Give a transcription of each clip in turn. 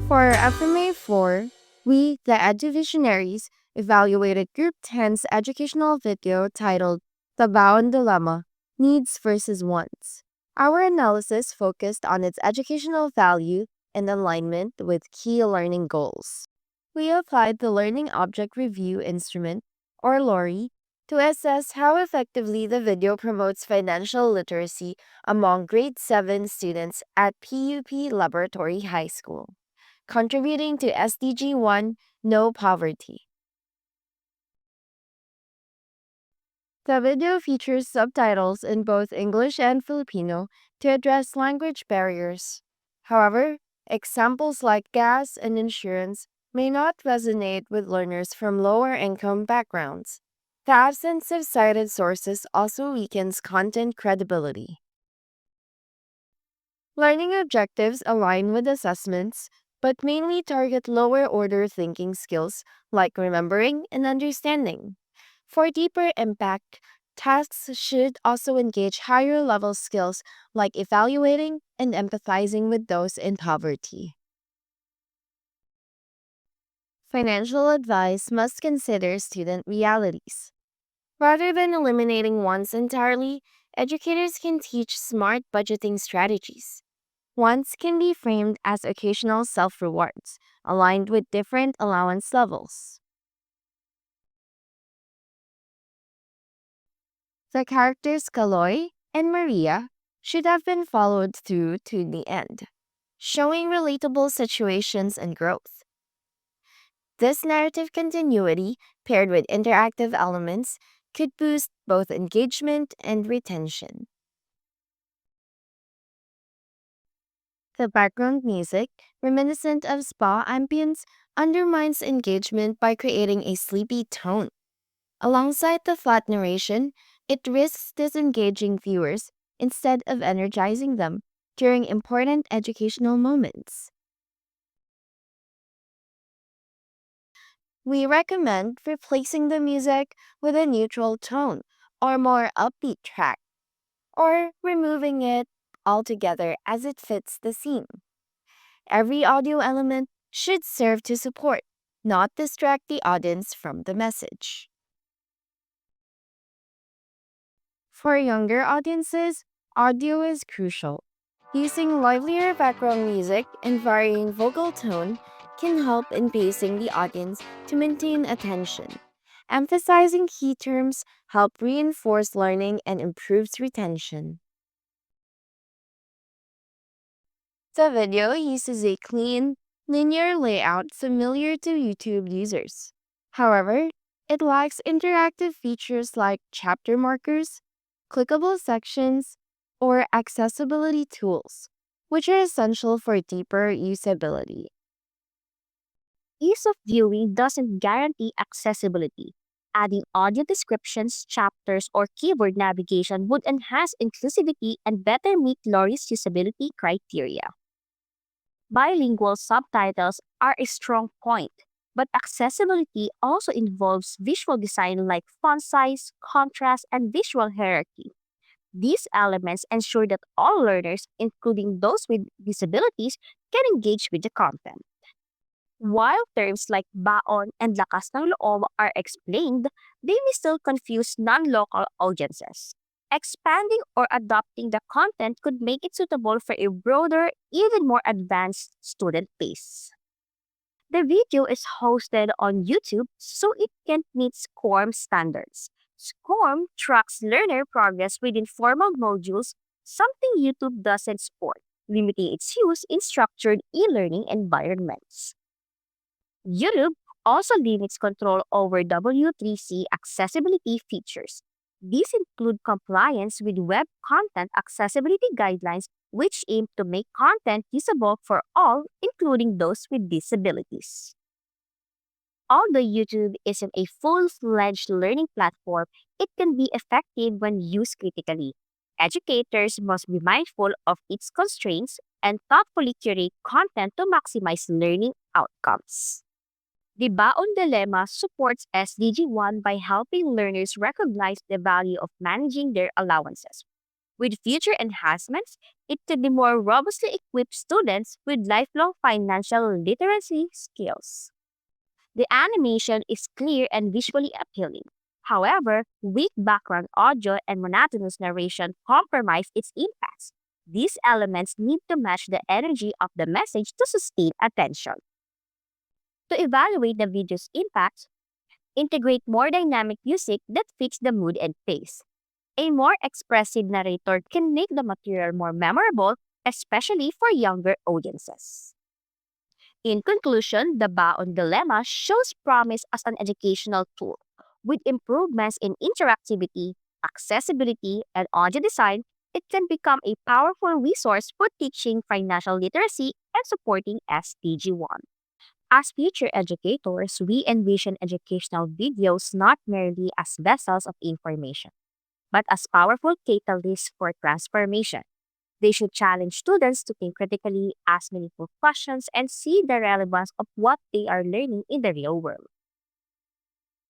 For FMA 4, we, the Eduvisionaries, evaluated Group 10's educational video titled The Bound Dilemma Needs versus Wants. Our analysis focused on its educational value and alignment with key learning goals. We applied the Learning Object Review Instrument, or LORI, to assess how effectively the video promotes financial literacy among grade 7 students at PUP Laboratory High School, contributing to SDG 1 No Poverty. The video features subtitles in both English and Filipino to address language barriers. However, examples like gas and insurance may not resonate with learners from lower income backgrounds. The absence of cited sources also weakens content credibility. Learning objectives align with assessments, but mainly target lower order thinking skills like remembering and understanding. For deeper impact, tasks should also engage higher level skills like evaluating and empathizing with those in poverty. Financial advice must consider student realities. Rather than eliminating wants entirely, educators can teach smart budgeting strategies. Wants can be framed as occasional self rewards, aligned with different allowance levels. The characters Kaloy and Maria should have been followed through to the end, showing relatable situations and growth. This narrative continuity, paired with interactive elements, could boost both engagement and retention. The background music, reminiscent of spa ambience, undermines engagement by creating a sleepy tone. Alongside the flat narration, it risks disengaging viewers instead of energizing them during important educational moments. We recommend replacing the music with a neutral tone or more upbeat track, or removing it altogether as it fits the scene. Every audio element should serve to support, not distract the audience from the message. For younger audiences, audio is crucial. Using livelier background music and varying vocal tone can help in pacing the audience to maintain attention. Emphasizing key terms help reinforce learning and improves retention. The video uses a clean, linear layout familiar to YouTube users. However, it lacks interactive features like chapter markers, clickable sections, or accessibility tools, which are essential for deeper usability. Ease of viewing doesn't guarantee accessibility. Adding audio descriptions, chapters, or keyboard navigation would enhance inclusivity and better meet Lori's usability criteria. Bilingual subtitles are a strong point, but accessibility also involves visual design like font size, contrast, and visual hierarchy. These elements ensure that all learners, including those with disabilities, can engage with the content. While terms like baon and lakas ng loob are explained, they may still confuse non-local audiences. Expanding or adapting the content could make it suitable for a broader, even more advanced student base. The video is hosted on YouTube so it can meet SCORM standards. SCORM tracks learner progress within formal modules, something YouTube doesn't support, limiting its use in structured e-learning environments. YouTube also limits control over W3C accessibility features. These include compliance with web content accessibility guidelines, which aim to make content usable for all, including those with disabilities. Although YouTube isn't a full fledged learning platform, it can be effective when used critically. Educators must be mindful of its constraints and thoughtfully curate content to maximize learning outcomes. The Baon Dilemma supports SDG 1 by helping learners recognize the value of managing their allowances. With future enhancements, it could be more robustly equip students with lifelong financial literacy skills. The animation is clear and visually appealing. However, weak background audio and monotonous narration compromise its impact. These elements need to match the energy of the message to sustain attention. To evaluate the video's impact, integrate more dynamic music that fits the mood and pace. A more expressive narrator can make the material more memorable, especially for younger audiences. In conclusion, the Baon Dilemma shows promise as an educational tool. With improvements in interactivity, accessibility, and audio design, it can become a powerful resource for teaching financial literacy and supporting SDG 1. As future educators, we envision educational videos not merely as vessels of information, but as powerful catalysts for transformation. They should challenge students to think critically, ask meaningful questions, and see the relevance of what they are learning in the real world.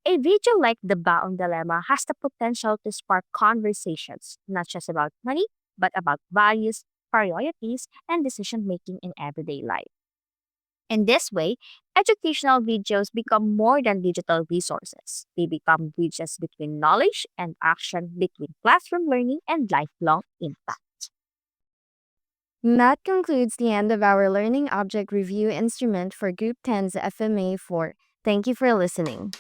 A video like The Bound Dilemma has the potential to spark conversations, not just about money, but about values, priorities, and decision making in everyday life. In this way, educational videos become more than digital resources. They become bridges between knowledge and action, between classroom learning and lifelong impact. That concludes the end of our Learning Object Review Instrument for Group 10's FMA 4. Thank you for listening.